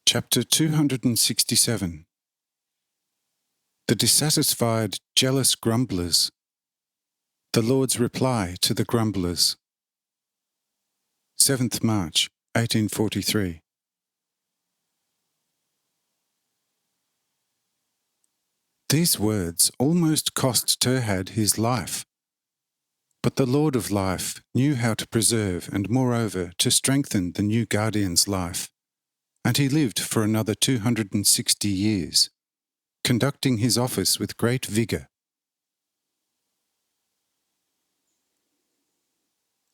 Chapter 267. The dissatisfied, jealous grumblers. The Lord's reply to the grumblers. 7th March, 1843. These words almost cost Terhad his life. But the Lord of life knew how to preserve and, moreover, to strengthen the new guardian's life, and he lived for another 260 years, conducting his office with great vigour.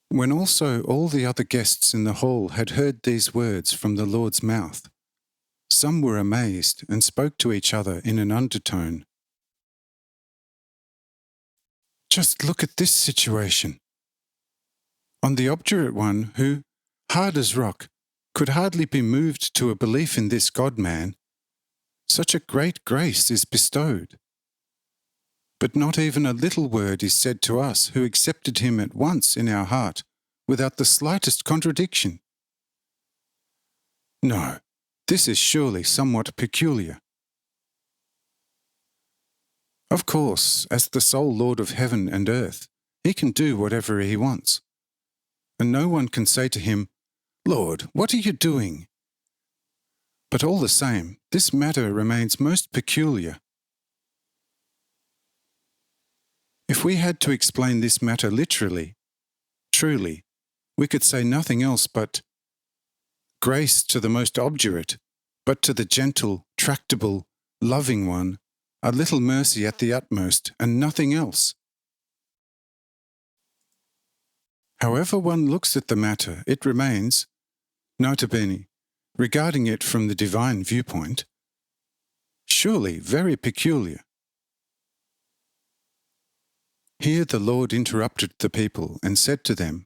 When also all the other guests in the hall had heard these words from the Lord's mouth, some were amazed and spoke to each other in an undertone. Just look at this situation. On the obdurate one who, hard as rock, could hardly be moved to a belief in this God-man, such a great grace is bestowed. But not even a little word is said to us who accepted him at once in our heart, without the slightest contradiction. No, this is surely somewhat peculiar. Of course, as the sole Lord of heaven and earth, he can do whatever he wants. And no one can say to him, "Lord, what are you doing?" But all the same, this matter remains most peculiar. If we had to explain this matter literally, truly, we could say nothing else but, grace to the most obdurate, but to the gentle, tractable, loving one, a little mercy at the utmost, and nothing else. However one looks at the matter, it remains, nota bene, regarding it from the divine viewpoint, surely very peculiar. Here the Lord interrupted the people and said to them,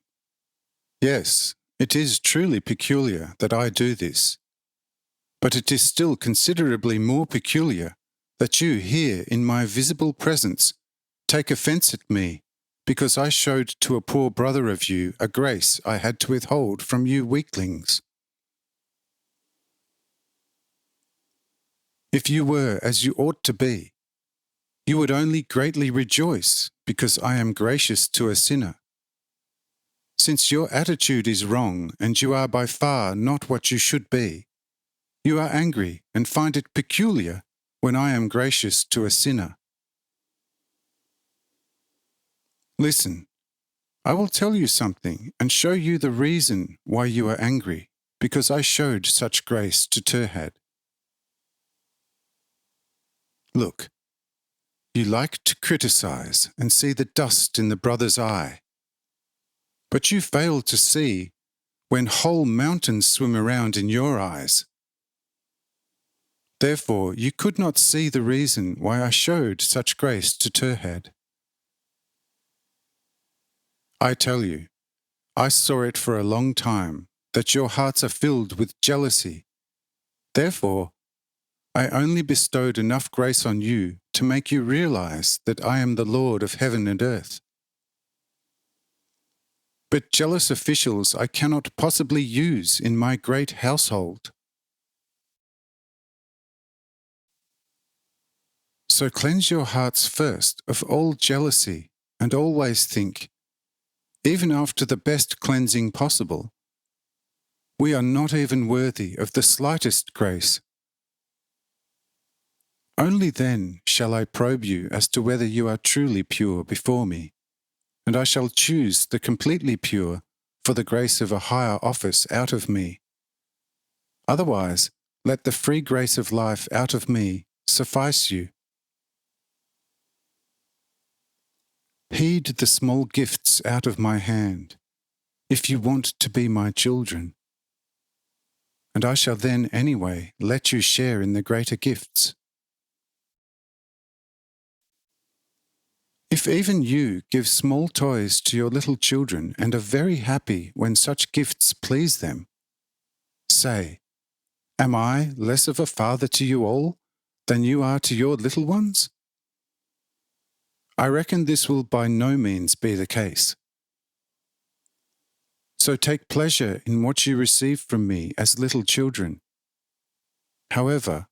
"Yes, it is truly peculiar that I do this, but it is still considerably more peculiar that you here in my visible presence take offence at me, because I showed to a poor brother of you a grace I had to withhold from you weaklings. If you were as you ought to be, you would only greatly rejoice because I am gracious to a sinner. Since your attitude is wrong and you are by far not what you should be, you are angry and find it peculiar when I am gracious to a sinner. Listen, I will tell you something and show you the reason why you are angry, because I showed such grace to Terhad. Look, you like to criticize and see the dust in the brother's eye, but you fail to see when whole mountains swim around in your eyes. Therefore, you could not see the reason why I showed such grace to Terhad. I tell you, I saw it for a long time, that your hearts are filled with jealousy. Therefore, I only bestowed enough grace on you to make you realize that I am the Lord of heaven and earth. But jealous officials I cannot possibly use in my great household. So cleanse your hearts first of all jealousy, and always think, even after the best cleansing possible, we are not even worthy of the slightest grace. Only then shall I probe you as to whether you are truly pure before me, and I shall choose the completely pure for the grace of a higher office out of me. Otherwise, let the free grace of life out of me suffice you. Heed the small gifts out of my hand, if you want to be my children, and I shall then anyway let you share in the greater gifts. If even you give small toys to your little children and are very happy when such gifts please them, say, am I less of a father to you all than you are to your little ones? I reckon this will by no means be the case. So take pleasure in what you receive from me as little children, However,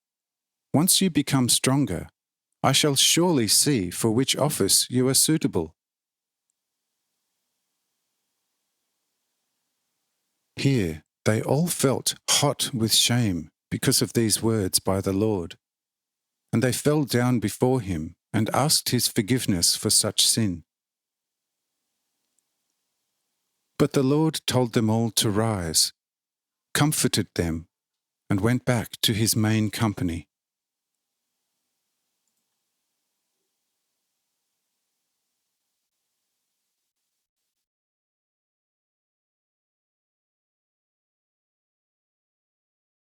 once you become stronger, I shall surely see for which office you are suitable." Here they all felt hot with shame because of these words by the Lord, and they fell down before him and asked his forgiveness for such sin. But the Lord told them all to rise, comforted them, and went back to his main company.